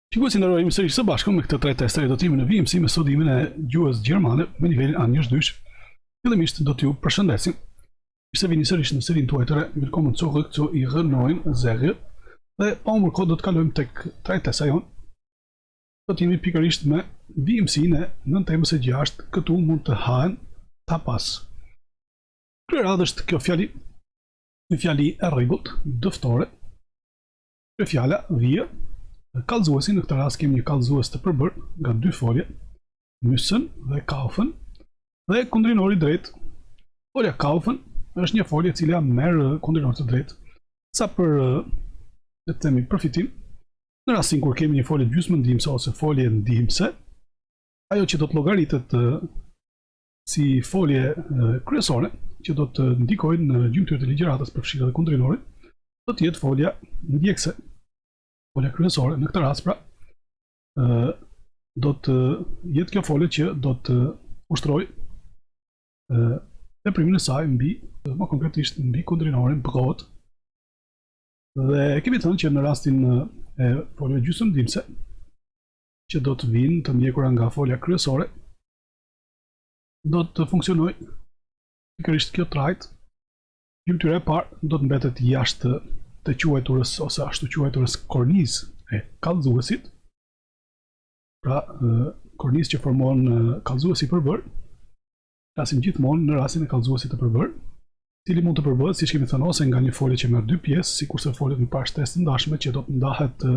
Shikues, si ndërrojmë sërish së bashku me këtë trajtes të redotimi në VMC me studimin e gjuhës gjermane me nivelin A1-2. Fillimisht do t'ju përshëndesim. Se vini sërish në serin tuaj të re, willkommen zurück zu ihrer neuen Serie. Dhe pa humbur kohë do të kalojmë tek trajtesa jonë. Do t'jemi pikërisht me VMC-në në temës e 6, këtu mund të hahen tapas. Kryeradhë është kjo fjali, një fjali e rregullt, dëftore. Kjo fjala vije kallëzuesi, në këtë rast kemi një kallëzues të përbër nga dy folje, müssen dhe kaufen, dhe kundrinori drejt. Folja kaufen është një folje e cila merr kundrinor të drejtë. Sa për le të themi përfitim, në rastin kur kemi një folje gjysmëndimse ose folje ndihmëse, ajo që do të llogaritet si folje kryesore, që do të ndikojnë në gjymtyrët e ligjëratës përfshirë dhe kundrinorin, do të jetë folja ndjekse. Folja kryesore në këtë rast pra do të jetë kjo folje që do të ushtroj veprimin e saj mbi, më konkretisht mbi kundrinorin bëhet. Dhe kemi thënë që në rastin e folje gjysmëndimse që do të vinë të ndjekura nga folja kryesore, do të funksionoj pikërisht kjo trajt. Gjymtyra e parë do të mbetet jashtë të quajturës ose ashtu quajturës kornizë e kallëzuesit. Pra, kornizë që formon kallëzuesi përbër, flasim gjithmonë në rastin e kallëzuesit të përbër, cili mund të përbëhet, siç kemi thënë, ose nga një folje që merr dy pjesë, sikurse foljet me parashtesë të ndashme që do të ndahet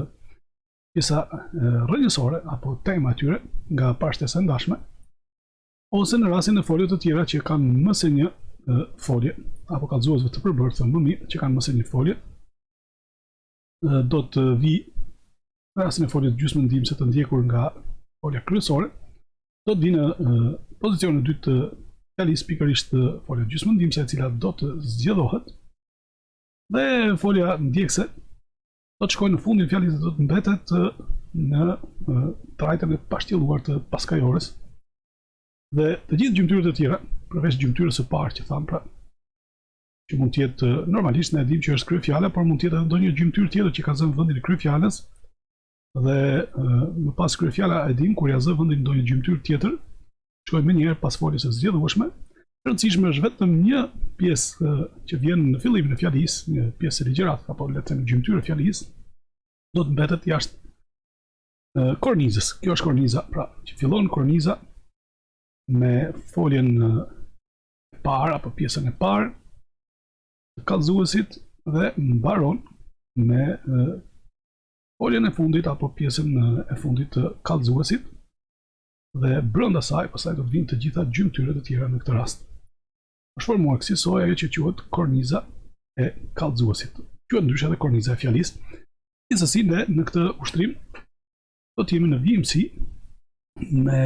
pjesa rrënjësore apo tema e tyre nga parashtesa e ndashme, ose në rastin e foljet të tjera që kanë më se një folje, apo kallëzuesve të përbër, thënë më mirë, që kanë më se një folje, do të vi në rastin e foljes gjysmëndimse të ndjekur nga folja kryesore, do të vi në pozicionin e dytë të fjalës pikërisht folja gjysmëndimse e cila do të zgjedhohet, dhe folja ndjekse do të shkojë në fundin e fjalës dhe do të mbetet në trajtën e pashtjelluar të paskajores. Dhe të gjithë gjymtyrët e tjera, përveç gjymtyrës së parë që thamë, pra, që mund të jetë normalisht ne dimë që është kryefjala, por mund të jetë edhe ndonjë gjymtyrë tjetër që ka zënë vendin e kryefjalës, dhe më pas kryefjala e dimë kur ja zë vendin ndonjë gjymtyrë tjetër, shkojmë më njëherë pas foljes së zgjedhueshme. E rëndësishme është vetëm një pjesë që vjen në fillimin e fjalisë, një pjesë e ligjëratës apo le të themi gjymtyrë e fjalisë, do të mbetet jashtë kornizës. Kjo është korniza, pra, që fillon korniza me foljen e parë apo pjesën e parë të kallëzuesit dhe mbaron me foljen e fundit apo pjesën e fundit të kallëzuesit, dhe brenda saj pastaj do të vinë të gjitha gjymtyrët e tjera në këtë rast. Është formuar kësaj ajo që quhet korniza e kallëzuesit. Quhet ndryshe edhe korniza e fjalisë. Gjithsesi ne në këtë ushtrim do të jemi në VMC me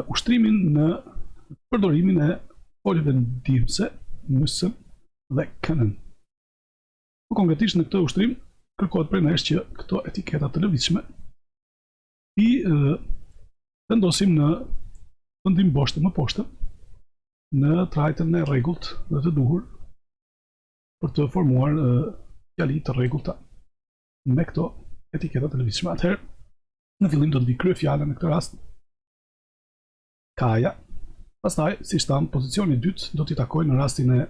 ushtrimin në përdorimin e foljeve ndihmëse, müssen dhe können. Konkretisht në këtë ushtrim kërkohet prej nesh që këto etiketa të lëvizshme i vendosim në vendim boshtë më poshtë në trajtën e rregullt dhe të duhur për të formuar fjali të rregullta me këto etiketa të lëvizshme. Atëherë, në fillim do të vi kryefjala në këtë rast kaja. Pastaj, siç tham, pozicioni i dytë do t'i takojë në rastin e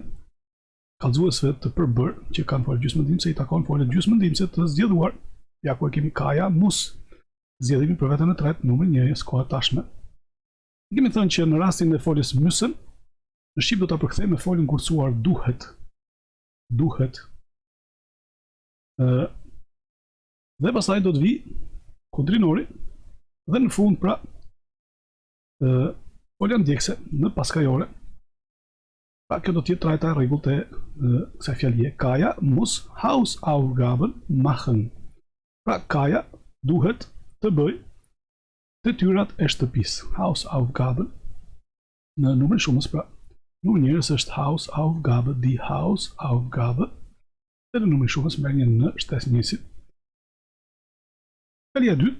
kallëzuesve të përbër që kanë folje gjysmëndimse, i takon folje gjysmëndimse të zgjedhuar. Ja ku e kemi kaja, muss. Zgjedhimi për veten e tretë, numri 1, koha tashme. Kemi thënë që në rastin e foljes müssen, në shqip do ta përkthejmë me foljen kurcuar duhet. Duhet. Dhe pastaj do të vi kundrinori dhe në fund pra folja ndjekse në paskajore. Pra kjo do të jetë trajta e rregullt e kësaj fjalie. Kaja muss Hausaufgaben machen. Pra kaja duhet të bëj detyrat e shtëpisë. Hausaufgaben në numrin shumës, pra numri njerëz është Hausaufgabe, die Hausaufgabe, dhe në numrin shumës merr një në shtesë njësit. Fjalia 2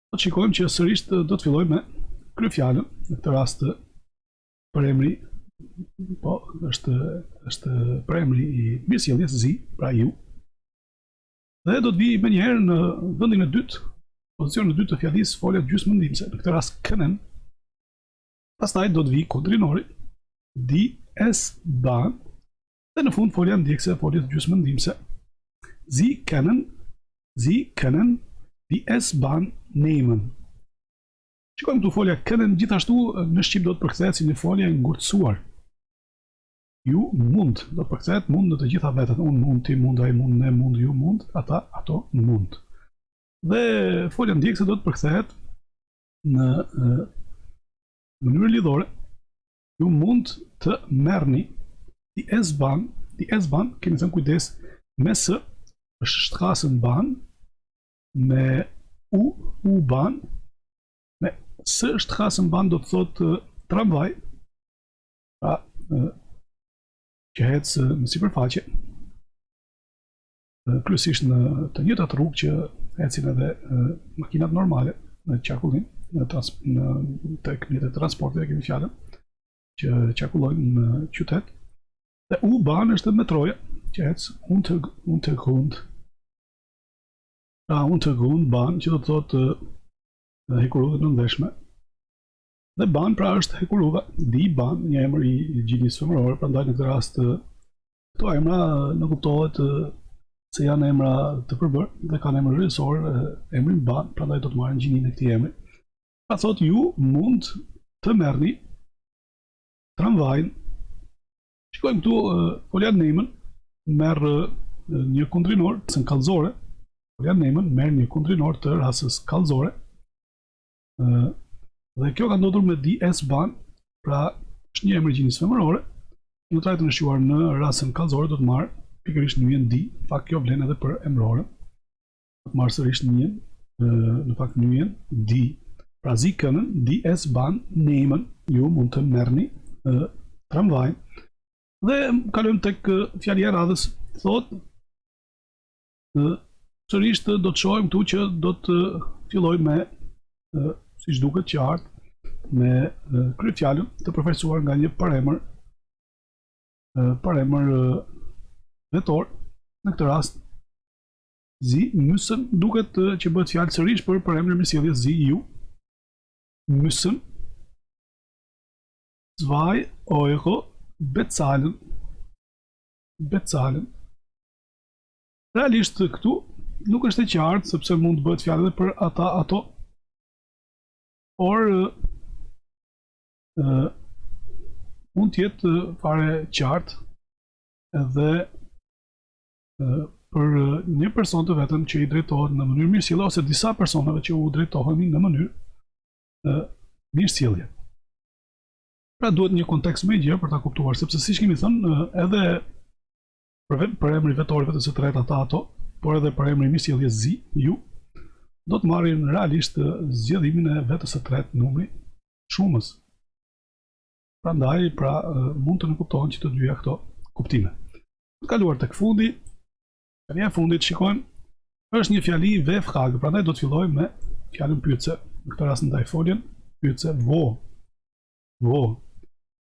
do të shikojmë që sërish do të filloj me kryefjalën, në këtë rast përemri, po është përemri i mirësjelljes zi, pra ju. Dhe do të vi më njëherë në vendin e dytë, pozicionin e dytë të fjalisë folja gjysmëndimse, në këtë rast können. Pastaj do të vi kundrinori, die S-Bahn, dhe në fund folja ndjekse e foljes gjysmëndimse. Sie können die S-Bahn nehmen. Shikojmë këtu folja können gjithashtu në shqip do të përkthehet si një folje ngurtësuar. Ju mund, do të përkthehet mund në të gjitha vetët, unë mund, ti mund, ai mund, ne mund, ju mund, ata, ato mund. Dhe folja ndjekse do të përkthehet në mënyrë lidhore. Ju mund të merrni die S-Bahn, kemi thënë kujdes me s, është Straßenbahn, me U-Bahn, me s Straßenbahn do të thotë tramvaj, pra që ecë në sipërfaqe, kryesisht në të njëjtat rrugë që ecin edhe makinat normale në qarkullim, tek mjetet e transportit kemi fjalën që qarkullojnë në qytet. Dhe U-Bahn është metroja që ecë Untergrund. Pra Untergrundbahn që do të thotë hekurudhe në ndeshme. Dhe Bahn pra është hekuruva, Die Bahn, një emër i gjinjës femërore, prandaj në këtë rast këto emra në kuptohet se janë emra të përbërë dhe kanë emër rrësor, emrin Bahn, prandaj do të marrin gjinjën e këtij emri. Pra thotë ju mund të merrni tramvajin. Shikojmë këtu folja nehmen merr një kundrinor të kallëzore. Folja nehmen merr një kundrinor të rastës kallëzore. Dhe kjo ka ndodhur me die S-Bahn, pra është një emër gjinjës femërore. Në trajtën e shquar në rastën kallëzore do të marr pikërisht njën die, në fakt kjo vlen edhe për emërore. Do të marr sërish njën, në fakt njën die. Pra Sie können die S-Bahn nehmen, ju mund të merrni tramvajin. Dhe kalojmë tek fjalia e radhës, thotë sërish do të shohim këtu që do të filloj me siç duket qartë me kryefjalën të përfaqësuar nga një paremër vetor. Në këtë rast Sie müssen duket që bëhet fjalë sërish për paremrin mirësjelljes Sie ju müssen 2 Euro bezahlen. Realisht këtu nuk është e qartë sepse mund të bëhet fjalë edhe për ata ato. Por mund të jetë fare qartë edhe për një person të vetëm që i drejtohet në mënyrë mirësjellje ose disa personave që u drejtohemi në mënyrë mirësjellje. Pra duhet një kontekst më i gjerë për ta kuptuar, sepse siç kemi thënë, edhe për emri vetor vetëm së tretë ata ato, por edhe për emrin mirësjelljes Sie, ju, do të marrin realisht zgjedhimin e vetës së tretë numri shumës. Prandaj, mund të kuptohen që të dyja këto kuptime. Të kaluar tek fundi, fjalia e fundit shikojmë, është një fjali V-frage, prandaj do të fillojmë me fjalën pyetse. Në këtë rast ndaj foljen pyetse wo.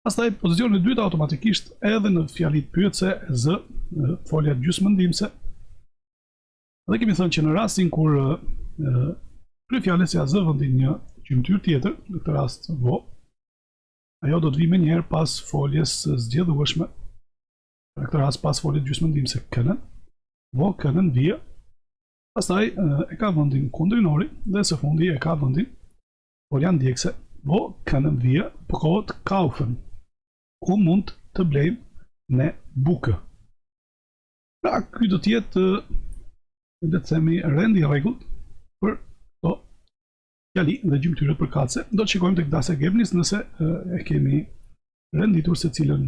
Pastaj pozicionin e dytë automatikisht edhe në fjalit pyetse z folja gjysmëndimse. Dhe kemi thënë që në rastin kur kryefjala si az vendin një gjymtyr tjetër, në këtë rast wo, ajo do të vi menjëherë pas foljes zgjedhueshme. Në këtë rast pas foljes gjysmëndimse können, wo können wir. Pastaj e ka vendin kundrinori dhe së fundi e ka vendin folja ndjekse. Wo können wir Brot kaufen? Ku mund të blejmë ne bukë? Pra, ky do të jetë, le të themi, rendi i rregullt për këto fjali dhe gjymtyrët përkatëse. Do të shikojmë tek das Ergebnis nëse e kemi renditur secilën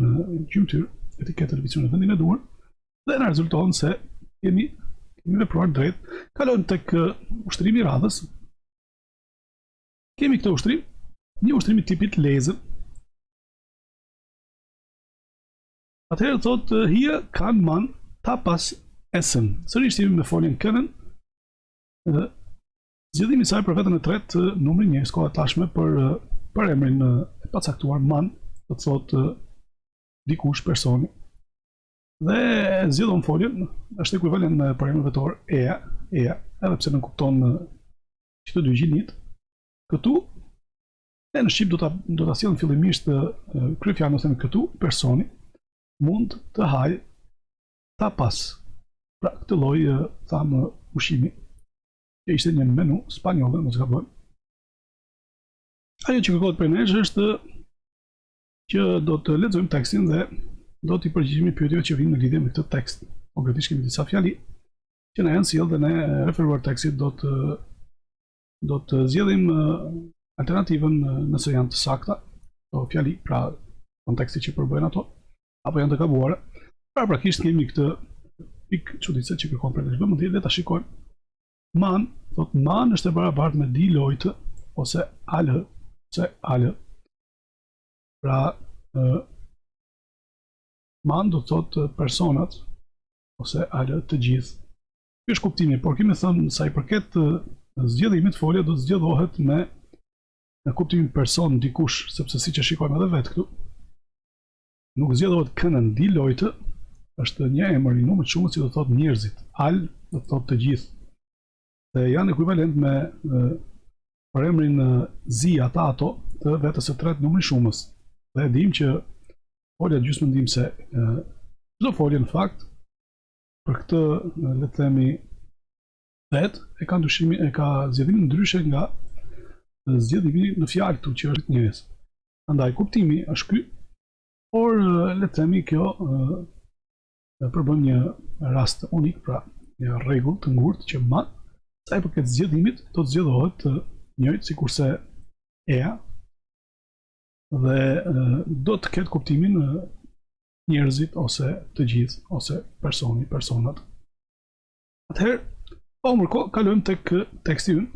gjymtyr, etiketën e televizion në vendin e duhur, dhe na rezulton se kemi vepruar drejt. Kalojmë tek ushtrimi i radhës. Kemi këtë ushtrim, një ushtrim i tipit lesen. Atëherë thotë hier kann man tapas essen. Sërish jemi me foljen können. Zgjedhimi i saj për vetën e tretë, numri 1, s'ka tashme për emrin e pacaktuar man, do të thotë dikush personi. Dhe zgjidhëm foljen, është ekuivalent me përemër vetor ea, edhe pse nuk kupton që të dy gjinit. Këtu e në shqip do ta sjellëm fillimisht kryefjalën ose këtu personi mund të hajë tapas. Pra këtë lloj thamë ushqimi që ishte një menu spanjoll, mos gaboj. Ajo që kërkohet prej nesh është që do të lexojmë tekstin dhe do t'i përgjigjemi pyetjeve që vinë në lidhje me këtë tekst. Konkretisht kemi disa fjali që na janë sjellë dhe ne referuar tekstit do të zgjedhim alternativën nëse janë të sakta, o fjali pra konteksti që përbëhen ato, apo janë të gabuara. Praktikisht kemi këtë pikë çuditëse që kërkon për të vëmendje, le ta shikojmë. Man, thot man është e barabartë me di lojtë ose alë. Pra man do të thotë personat ose alë të gjithë. Ky është kuptimi, por kemi thënë sa i përket zgjedhimit folja do të zgjedhohet me kuptimin person dikush, sepse siç e shikojmë edhe vetë këtu, nuk zgjedhohet kënën di lojtë, është një emër i numrit shumë, si do të thotë njerëzit. Al do të thotë të gjithë. Dhe janë ekuivalent me përemrin zi ata ato të vetës së tretë numri shumës. Dhe dim që folja gjysmëndimse çdo folje në fakt për këtë le të themi vetë e ka zgjedhimin ndryshe nga zgjedhimi në fjalë këtu që është njerëz. Prandaj kuptimi është ky, por le të themi kjo përbën një rast unik, pra një rregull të ngurtë që sa i përket zgjedhimit do të zgjedhohet njëjtë sikurse ea dhe do të ketë kuptimin njerëzit ose të gjithë ose personi, personat. Atëherë, pa humbur kohë, kalojmë tek teksti ynë.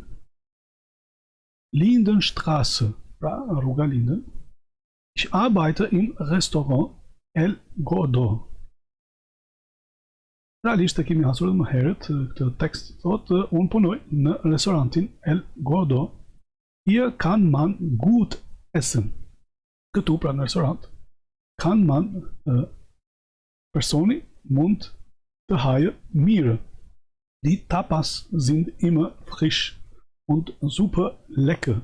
Lindenstraße, pra rruga Linden. Ich arbeite im Restaurant El Gordo. Realisht e kemi hasur edhe më herët, këtë tekst thotë unë punoj në restorantin El Gordo. Hier kann man gut essen. Këtu pra në restorant kann man personi mund të hajë mirë. Die Tapas sind immer frisch und super lecker.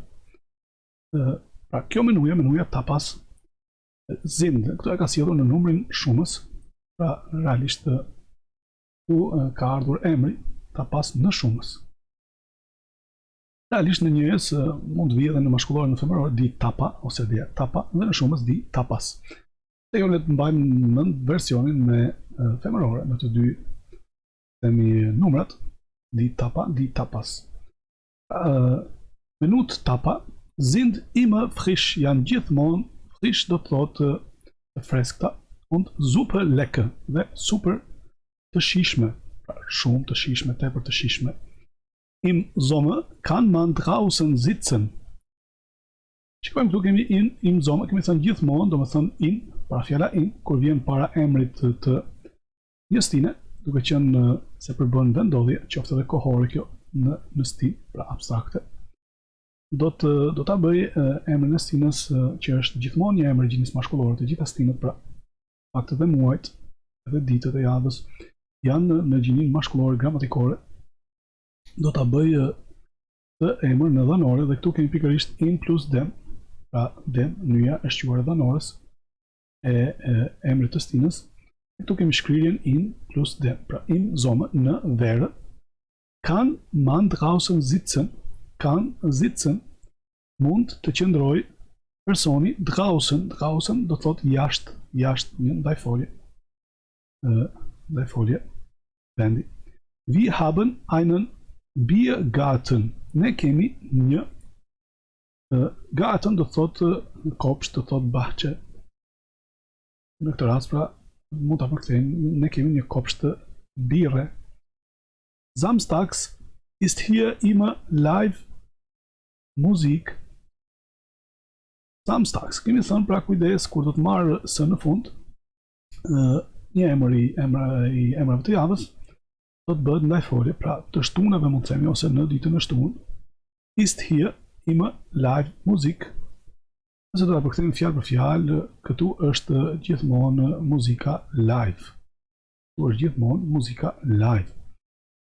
Pra kjo menuja tapas sind, këtu e ka sjellur në numrin shumës, pra realisht ku ka ardhur emri tapas në shumës. Realisht në njëjës mund të vijë edhe në mashkullor në femëror di tapa ose di tapa dhe në shumës di tapas. Dhe jo le të mbajmë mend versionin me femërore në të dy themi numrat di tapa, di tapas. Menut tapa sind immer frisch, janë gjithmonë frisch do të thotë freskëta, und super lecker dhe super të shijshme, pra shumë të shijshme, tepër të shijshme. Im Sommer kann man draußen sitzen. Shikojmë këtu kemi im Sommer, kemi thënë gjithmonë, do më thënë in, para fjala in, kur vjen para emrit të njëstine, duke qenë se përbën vendodhje, qoftë edhe kohore kjo në stil, pra abstrakte. Do ta bëj emrin e stinës që është gjithmonë një emër gjinës mashkullore të gjitha stinët, pra faktet dhe muajt, edhe ditët e javës janë në gjinin mashkullore gramatikore. Do ta bëj të emër në dhanore dhe këtu kemi pikërisht in plus dem, pra dem, nyja e shquar e dhanores e emrit të stinës. Këtu kemi shkrirjen in plus dem, pra in zomë në verë. Kann man draußen sitzen, kann sitzen, mund të qëndroj personi draußen do të thotë jashtë një ndajfolje vendi. Wir haben einen Biergarten. Ne kemi një garten do të thotë kopsht, do të thotë bahçe. Në këtë rast pra mund ta përkthejmë, ne kemi një kopsht të birre. Samstags ist hier immer live Musik. Samstags, kemi thënë pra kujdes kur do të marrë së në fund një emër i emrave të javës, do të bëhet ndajfolje, pra të shtunave mund të themi ose në ditën e shtunë. Ist hier immer live Musik. Nëse do ta përkthejmë fjalë për fjalë, këtu është gjithmonë muzika live. Këtu është gjithmonë muzika live.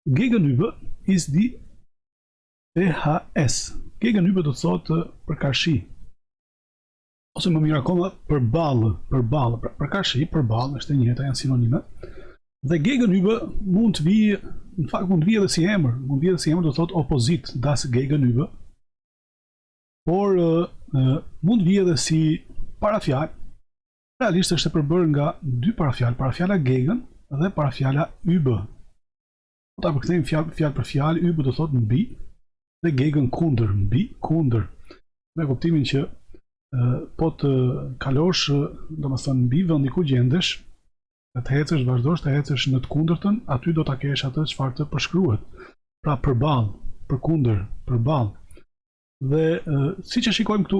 Gegenüber is die VHS. Gegenüber do të thotë përkarshi. Ose më mirë akoma përballë, pra përkarshi, përballë, është e njëjta, janë sinonime. Dhe gegenüber mund të vijë, në fakt mund të vijë edhe si emër, do të thotë opozit, das gegenüber. Por mund të vijë edhe si parafjalë. Realisht është e përbërë nga dy parafjalë, parafjala gegen dhe parafjala über. Ta përkthejmë fjalë për fjalë, über do të thotë mbi dhe gegen kundër, mbi kundër. Me kuptimin që po të kalosh, domethënë mbi vendi ku gjendesh, të hecësh, vazhdosh të hecësh në të kundërtën, aty do ta kesh atë çfarë të përshkruhet. Pra përballë, përkundër, përballë. Dhe siç e shikojmë këtu,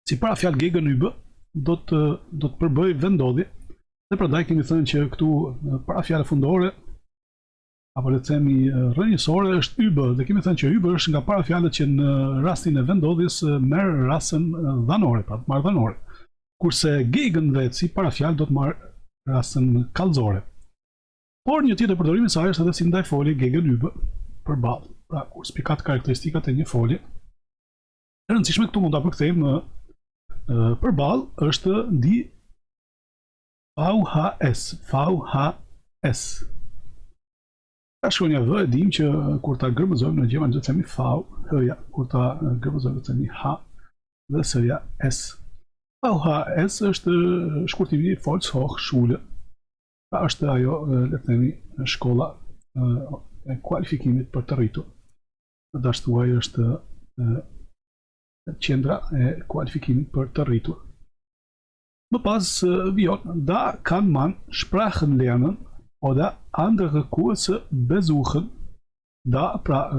si parafjalë gegenüber do të përbëj vendodhje, dhe prandaj kemi thënë që këtu parafjala fundore apo le të themi rrënjësore është über, dhe kemi thënë që über është nga parafjalët që në rastin e vendodhjes merr rasën dhanore, pra marr dhanore. Kurse gegen vetë si parafjalë do të marr rasën kallëzore. Por një tjetër përdorim i saj është edhe si ndaj folje gegenüber, përballë. Pra kur spikat karakteristikat e një folje, e rëndësishme këtu mund ta përkthejmë përballë është die VHS. Ka shkronja V, e dim që kur ta gërmëzojmë në gjerman do të themi V, h-ja, kur ta gërmëzojmë do të themi H dhe s-ja S. VHS është shkurtimi i Volkshochschule. Pra është ajo, le të themi, shkolla e kualifikimit për të rritur. Dashtuaj është qendra e kualifikimit për të rritur. Më pas vijon, da kan man sprachen lernen oder andere Kurse besuchen. Da, pra,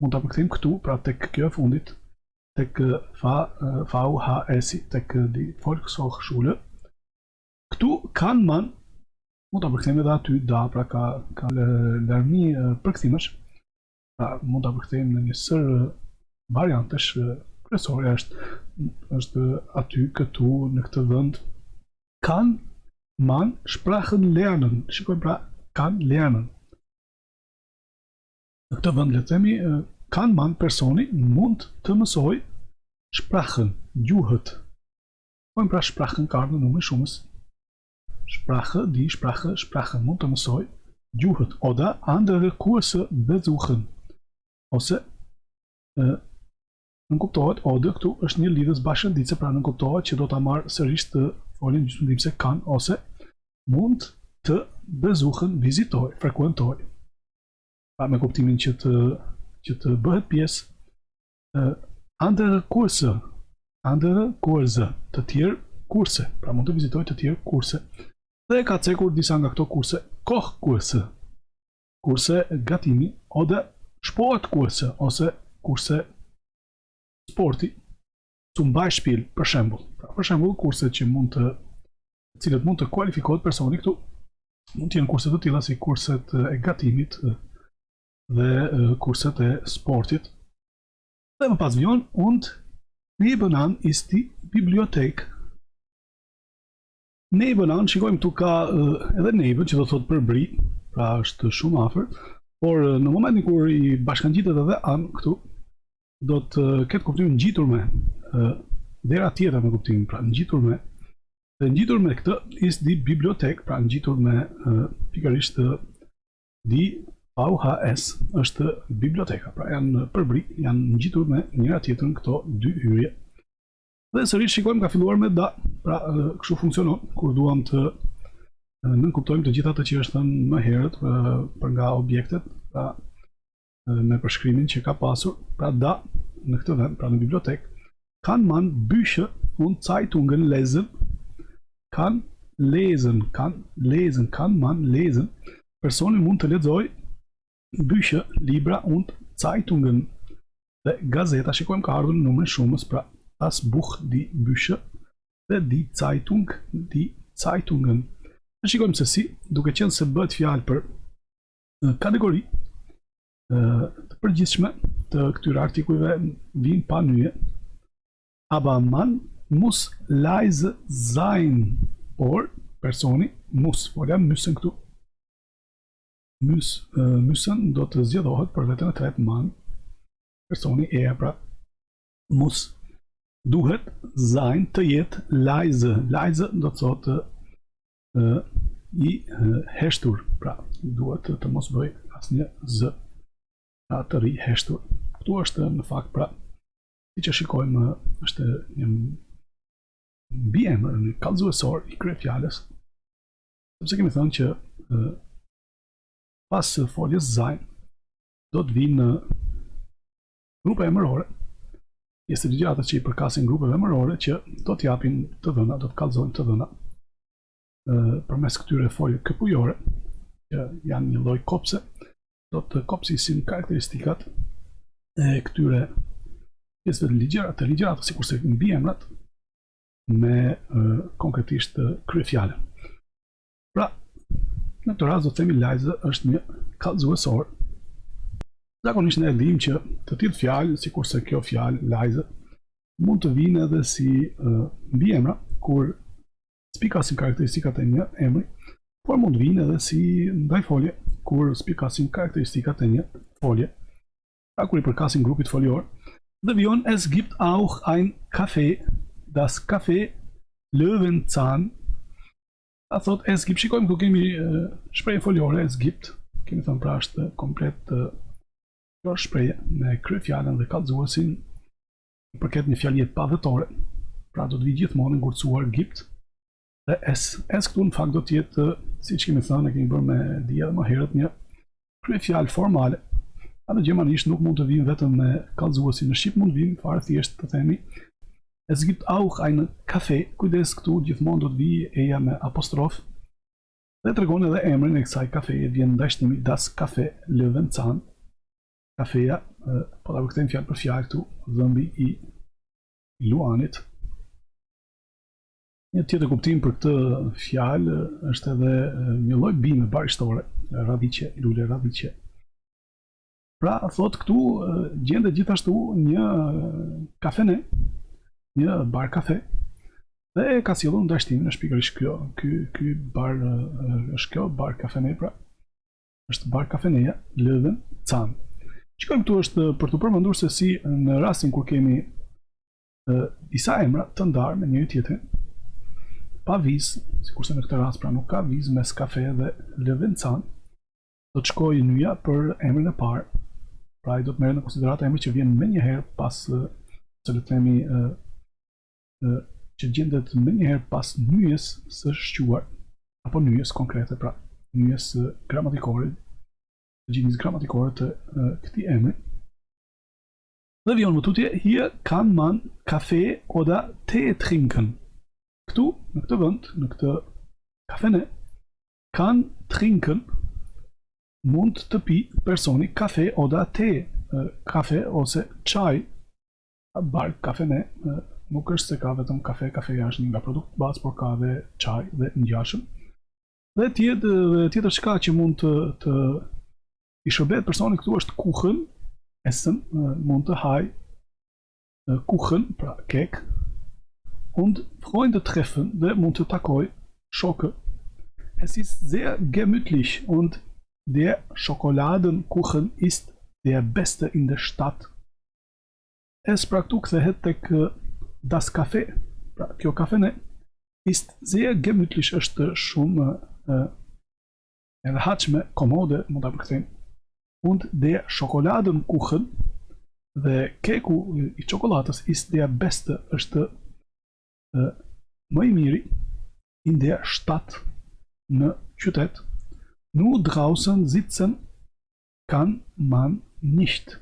mund ta përkthejmë këtu, pra tek kjo e fundit, tek VHS, tek die Volkshochschule. Këtu kan man, mund ta përkthejmë edhe aty, da, pra ka larmi përkthimesh. Pra, mund ta përkthejmë në një sër variantesh. Kryesorja është aty, këtu, në këtë vend. Kan man sprachen lernen. Shikojmë pra, kan lernen. Në këtë vend le të themi, kan man personi mund të mësoj sprachen, gjuhët. Shikojmë pra sprachen ka ardhur në numër shumës. Sprache, die Sprache, sprachen mund të mësoj gjuhët. Oder andere Kurse besuchen. Ose nuk kuptohet, oder këtu është një lidhës bashkënditëse, pra nuk kuptohet që do ta marr sërish të foljen gjysmëdhënimse kan, ose mund të besuchen, vizitoj, frekuentoj. Pra me kuptimin që të bëhet pjesë andere Kurse, të tjerë kurse, pra mund të vizitoj të tjerë kurse. Dhe ka cekur disa nga këto kurse, Kochkurse, kurse gatimi, oder Sportkurse, ose kurse sporti, zum Beispiel, për shembull. Pra, për shembull, kurset që cilët mund të kualifikohet personi këtu, mund të jenë kurset të tilla si kurset e gatimit dhe kurset e sportit. Dhe më pas vjen und nebenan ist die Bibliothek. Nebenan, shikojmë këtu ka edhe neben, që do thotë përbri, pra është shumë afër, por në momentin kur i bashkangjitet edhe an këtu, do të ketë kuptimin ngjitur me dera tjetër me kuptimin, pra ngjitur me. Dhe ngjitur me këtë is die Bibliothek, pra ngjitur me pikërisht die VHS është biblioteka, pra janë përbri, janë ngjitur me njëra tjetrën këto dy hyrje. Dhe sërish shikojmë ka filluar me da, pra kështu funksionon kur duam të nënkuptojmë të gjitha ato që është thënë më herët për nga objektet, pra me përshkrimin që ka pasur, pra da, në këtë vend, pra në bibliotek, kan man Bücher und Zeitungen lesen, kan man lesen, personi mund të lexoj Bücher, libra und Zeitungen, dhe gazeta, shikojmë ka ardhur në numrin shumës, pra das Buch, die Bücher, dhe die Zeitung, die Zeitungen. Dhe shikojmë se si, duke qenë se bëhet fjalë për kategori të përgjithshme të këtyre artikujve vijnë pa nyje. Aber man muss leise sein, por personi muss, folja müssen këtu, Müssen do të zgjedhohet për veten e tretë man, personi e pra mus duhet sein të jetë leise. Leise do të thotë i heshtur, pra duhet të mos bëj asnjë z, pra të ri heshtur. Këtu është në fakt pra siç e shikojmë është një mbiemër, një kallëzuesor i kryefjalës, sepse kemi thënë që pas foljes sein do të vinë grupe emërore, pjesë të ligjëratës që i përkasin grupeve emërore që do të japin të dhëna, do të kallëzojnë të dhëna përmes këtyre folje këpujore, që janë një lloj kopse, do të kopsisin karakteristikat e këtyre pjesëve të ligjëratës, sikurse mbiemrat me konkretisht kryefjalën. Pra, në këtë rast do të themi leise është një kallëzuesor. Zakonisht ne dimë që të tillë fjalë, sikurse kjo fjalë leise, mund të vinë edhe si mbiemra kur spikasin karakteristikat e një emri, por mund të vinë edhe si ndajfolje kur spikasin karakteristikat e një folje. Pra kur i përkasin grupit folior. Dhe vion es gibt auch ein Kaffee, das Kaffee Löwenzahn. A thot es gibt, shikojmë ku kemi shprehje foliore es gibt, kemi thënë pra është komplet kjo shprehje me kryefjalën dhe kallëzuesin i përket një fjalie padhëtore, pra do të vi gjithmonë ngurtësuar gibt dhe es. Es këtu në fakt do të jetë, siç kemi thënë, e kemi bërë me dia edhe më herët, një kryefjalë formale. Atë gjermanisht nuk mund të vinë vetëm me kallëzuesin, në shqip mund të vinë fare thjesht të themi es gibt auch ein Kaffee, kujdes këtu gjithmonë do të vi eja me apostrof dhe tregon edhe emrin e kësaj kafeje, vjen ndashtimi das Kaffee Löwenzahn. Kafeja, po ta përkthejmë fjalë për fjalë këtu, dhëmbi i luanit. Një tjetër kuptim për këtë fjalë është edhe një lloj bime barishtore, radiqe, lule radiqe. Pra, thot këtu gjendet gjithashtu një kafene, një bar kafe, dhe ka sjellur ndashtimin është pikërisht kjo. Ky bar është kjo bar kafene, pra është bar kafeneja Löwenzahn. Shikojmë këtu është për të përmendur se si në rastin kur kemi disa emra të ndarë me njëri tjetrin, pa vizë, sikurse në këtë rast pra nuk ka vizë mes kafe dhe Löwenzahn, do të shkojë nyja për emrin e parë. Pra ai do të merret në konsiderat emri që vjen menjëherë pas, se le të themi që gjendet menjëherë pas nyjes së shquar, apo nyjes konkrete, pra nyjes gramatikore, gjinies gramatikore të këtij emri. Dhe vion më tutje, hier kann man Kaffee oder Tee trinken. Këtu, në këtë vend, në këtë kafene, kann trinken, mund të pi personi kafe oder Tee, kafe ose çaj. Bar kafene nuk është se ka vetëm kafe, kafeja është një nga produktet bazë, por ka edhe çaj dhe ngjashëm. Dhe tjetër çka që mund të i shërbet personi këtu është kuchen, essen, mund të haj kuchen, pra kek, und Freunde treffen, dhe mund të takoj shokë. Es ist sehr gemütlich und der Schokoladenkuchen ist der beste in der Stadt. Es pra këtu kthehet tek das Kaffee, pra kjo kafene, ist sehr gemütlich, është shumë e rehatshme, komode, mund ta përkthejmë. Und der Schokoladenkuchen, dhe keku i çokoladës, ist der beste, është më i miri, in der Stadt, në qytet. Nur draußen sitzen kann man nicht.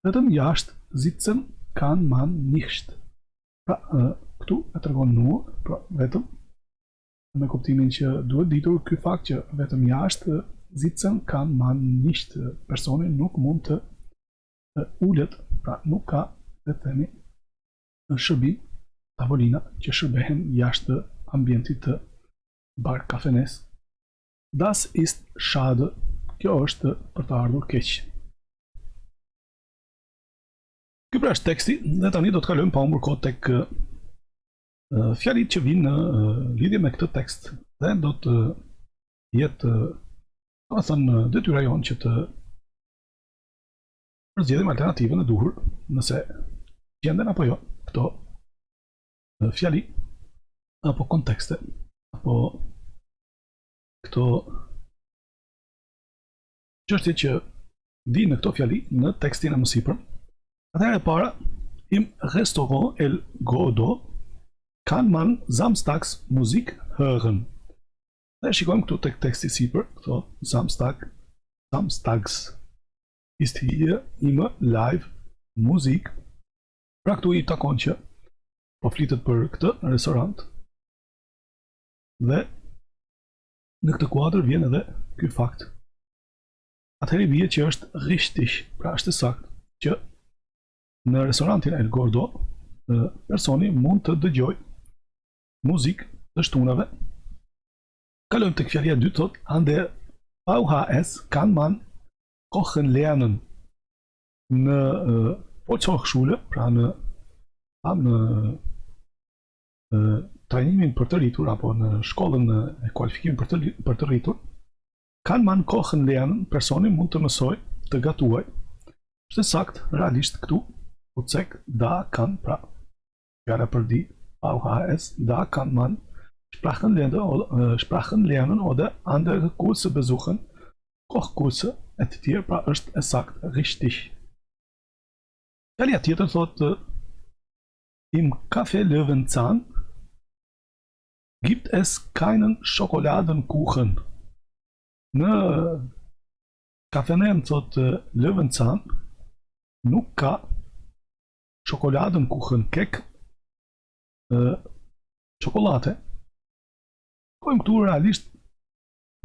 Vetëm jashtë sitzen kann man nicht. Pra, këtu e tregon nur, pra vetëm, me kuptimin që duhet ditur ky fakt që vetëm jashtë sitzen kann man nicht, personi nuk mund të ulet, pra nuk ka, le të themi, shërbim, tavolina që shërbehen jashtë ambientit të bar kafenes. Das ist schade, kjo është për të ardhur keq. Ky pra është teksti, dhe tani do të kalojmë pa humbur kohë tek fjalit që vinë në lidhje me këtë tekst, dhe do të jetë Do të thënë detyra jonë që të përzgjedhim alternativën e duhur nëse gjenden apo jo këto fjali apo kontekste apo këto çështje që di në këto fjali në tekstin e mësipër. Atëherë e para, im restaurant el godo kan man samstags musik hören. Dhe shikojmë këtu tek teksti sipër, thotë samstags ist hier immer live musik. Pra këtu i takon që po flitet për këtë restorant. Dhe në këtë kuadër vjen edhe ky fakt. Atëherë vjen që është richtig, pra është sakt që në restorantin El Gordo personi mund të dëgjoj muzikë të shtunave. Kalojmë tek fjalia e dytë, thotë an der VHS kann man kochen lernen. Në Volkshochschule, pra në trajnimin për të rritur apo në shkollën e kualifikimit për të rritur, kann man kochen lernen, personi mund të mësoj të gatuaj. Është sakt realisht këtu, utsek da kann, pra fjala për di VHS, da kann man Sprachen lernen oder andere Kurse besuchen, Kochkurse e të tjerë, pra është e sakt, richtig. Fjalia tjetër thotë im Café Löwenzahn gibt es keinen Schokoladenkuchen. Në kafenen thotë Löwenzahn nuk ka Schokoladenkuchen, kek çokolate. Kojmë këtu realisht,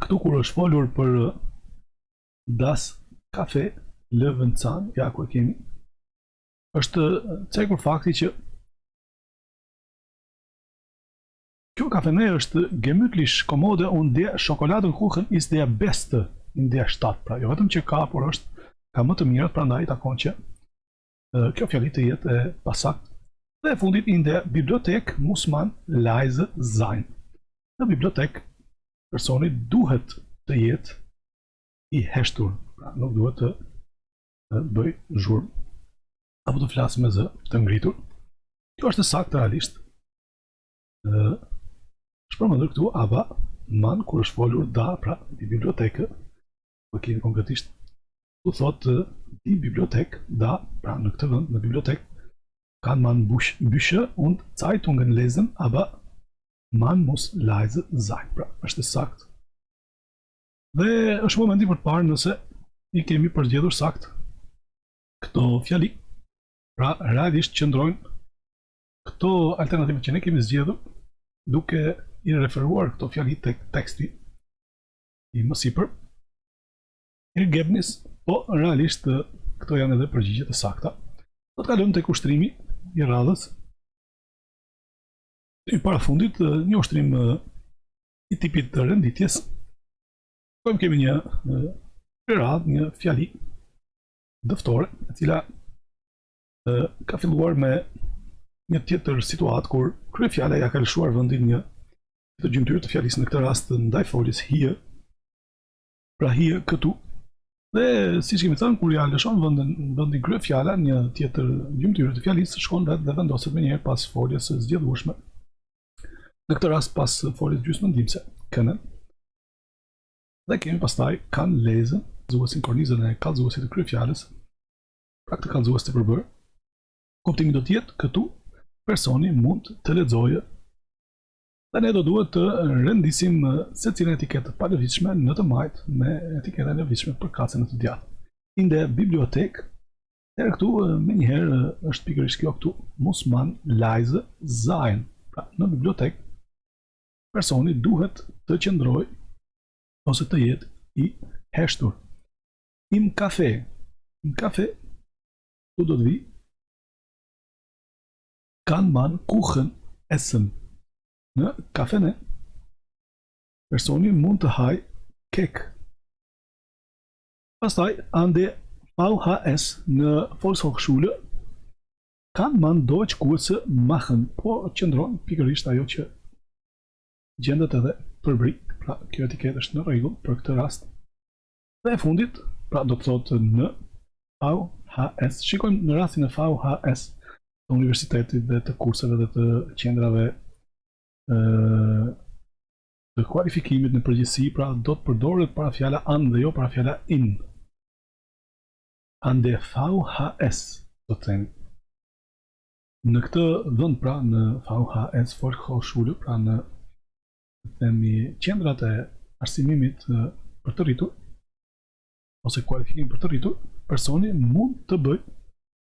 këtu kur është folur për Das Café Löwenzahn, ja ku e kemi, është cekur fakti që kjo kafene është gemütlich kommode und der Schokoladenkuchen ist der beste in der Stadt. Pra jo vetëm që ka, por është ka më të mirët, prandaj takon që kjo fjali të jetë e pasakt. Dhe e fundit in der Bibliothek muss man leise sein. Në bibliotek, personi duhet të jetë i heshtur, pra nuk duhet të bëj zhurmë, apo të flasë me zë të ngritur. Kjo është saktë realisht. Shpërmendur këtu, aba, man, kur është folur da, pra, di biblioteke, po kemi konkretisht, tu thotë di bibliotek, da, pra në këtë vend, në bibliotek, kann man Bücher und Zeitungen lesen, aber man muss leise sein, pra është sakt. Dhe është momenti për të parë nëse i kemi përzgjedhur sakt këto fjali. Pra realisht qëndrojnë këto alternative që ne kemi zgjedhur duke i referuar këto fjali tek teksti i mësipër. Ergebnis, po realisht këto janë edhe përgjigjet e sakta. Do të kalojmë tek ushtrimi i radhës. I parafundit, një ushtrim i tipit të renditjes. Kemi një radhë, një fjali dëftore, e cila ka filluar me një tjetër situatë kur kryefjala ja ka lëshuar vendin një të gjymtyrë të fjalisë, në këtë rast ndaj foljes hie, pra hie këtu. Dhe siç kemi thënë, kur ja lëshon vendin kryefjala, një tjetër gjymtyrë të fjalisë shkon vetë dhe vendoset menjëherë pas foljes së zgjedhueshme. Në këtë rast pas foljes gjysmëndimse, kënen. Dhe kemi pastaj kan lesen, kallëzuesin kornizën e kallëzuesit të kryefjalës, pra këtë kallëzues të përbërë. Kuptimi do të jetë këtu personi mund të lexojë. Dhe ne do duhet të rendisim secilën etiketë pa lëvizshme në të majtë me etiketën e lëvizshme për kacën e të djathtë. In der Bibliothek, herë këtu menjëherë është pikërisht kjo këtu, muss man leise sein. Pra në bibliotek personi duhet të qëndroj ose të jetë i heshtur. Im kafe, tu do të vi, kann man Kuchen essen. Në kafene, personi mund të haj kek. Pastaj, an der VHS në Volkshochschule, kann man Deutschkurse machen. Po qëndron pikërisht ajo që gjendet edhe përbrit, pra kjo etiket është në rregull për këtë rast. Dhe e fundit, pra do të thotë në VHS. Shikojmë në rastin e VHS të universitetit dhe të kurseve dhe të qendrave të kualifikimit në përgjithësi, pra do të përdoret para fjala an dhe jo para fjala in. Ande VHS do të themi. Në këtë vend, pra në VHS Volkshochschule, pra në themi qendrat e arsimimit për të rritur ose kualifikim për të rritur, personi mund të bëjë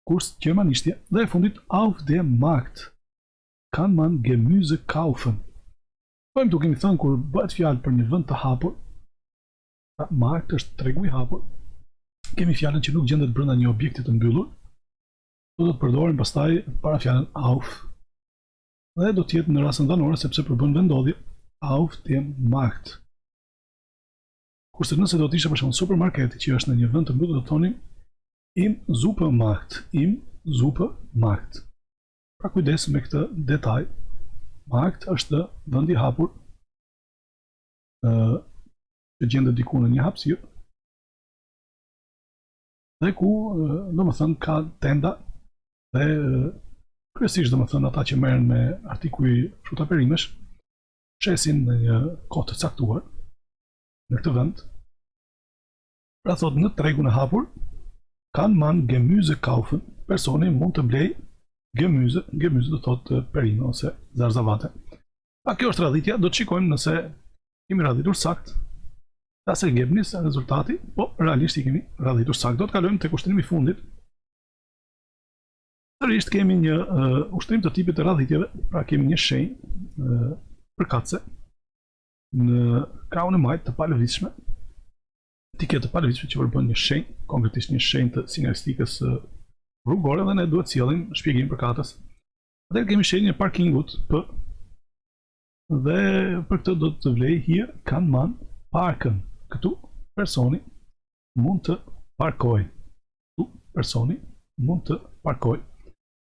kurs gjermanishtje. Dhe e fundit, auf dem Markt kann man Gemüse kaufen. Po më kemi thënë kur bëhet fjalë për një vend të hapur, markt është tregu i hapur, kemi fjalën që nuk gjendet brenda një objekti të mbyllur, do të përdorim pastaj para fjalën auf. Dhe do të jetë në rastin danor sepse përbën vendodhje auf dem Markt. Kurse nëse do të ishte për shembull supermarketi që është në një vend të mbyllur, do të thonim im Supermarkt, im Supermarkt. Pra kujdes me këtë detaj. Markt është vendi i hapur që gjendet diku në një hapësirë dhe ku domethënë ka tenda dhe kryesisht domethënë ata që merren me artikuj fruta perimesh shesin në një kohë të caktuar në këtë vend. Pra thot në tregun e hapur kann man Gemüse kaufen, personi mund të blej Gemüse do thotë perime ose zarzavate. Pa kjo është radhitja, do të shikojmë nëse kemi radhitur sakt. Tas ergebnis, rezultati, po realisht i kemi radhitur sakt. Do të kalojmë tek ushtrimi i fundit. Sërish kemi një ushtrim të tipit të radhitjeve, pra kemi një shenjë përkatëse në krahun e majt të palëvizshme. Etiketë të palëvizshme që përbën një shenjë, konkretisht një shenjë të sinjalistikës rrugore, dhe ne duhet sjellim shpjegim përkatës. Atëherë kemi shenjën e parkingut P, dhe për këtë do të vlej hier kann man parken. Këtu personi mund të parkoj.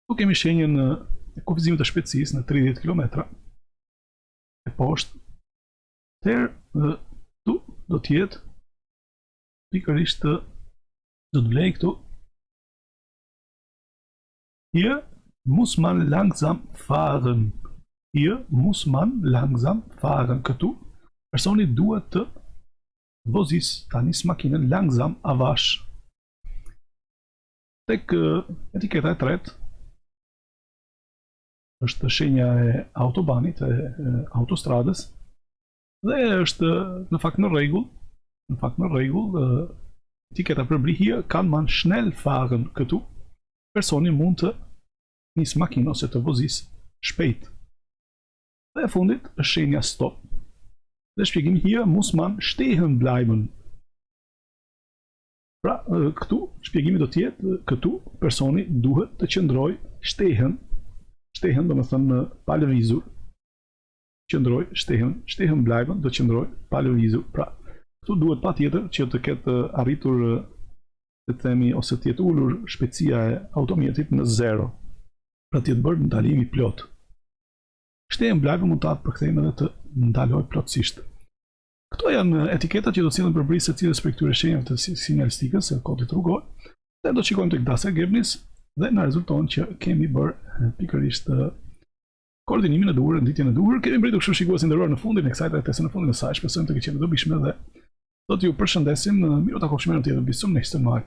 Tu kemi shenjën e kufizimit të shpejtësisë në 30 km e poshtë. Atëherë tu do të jetë pikërisht do të vlej këtu hier muss man langsam fahren. Hier muss man langsam fahren. Këtu personi duhet të vozis, ta nis makinën langsam avash. Tek etiketa e tretë është shenja e autobanit, e autostradës, dhe është në fakt në rregull. Etiketa përbli hier kann man schnell fahren. Këtu personi mund të nis makinë ose të vozis shpejt. Dhe e fundit është shenja stop. Dhe shpjegimi hier muss man stehen bleiben. Pra këtu shpjegimi do të jetë këtu personi duhet të qëndroj stehen do të thënë pa lëvizur. Qëndroj stehen bleiben do qëndroj pa lëvizur. Pra këtu duhet patjetër që të ketë arritur të themi ose të jetë ulur shpejtësia e automjetit në 0. Pra të jetë bërë ndalimi plot. Stehen bleiben mund ta përkthejmë edhe të ndaloj plotësisht. Këto janë etiketat që do të sillen përbrisë secilës prej këtyre shenjave të sinjalistikës së kodit rrugor. Dhe do të shikojmë tek das ergebnis dhe na rezulton që kemi bërë pikërisht koordinimin e duhur, nditjen e duhur. Kemi mbritur kështu shikues i nderuar në fundin e kësaj trajtese, në fundin e saj. Shpresojmë të ketë qenë dobishme dhe do t'ju përshëndesim. Miru takofshim në tjetër bisum next time.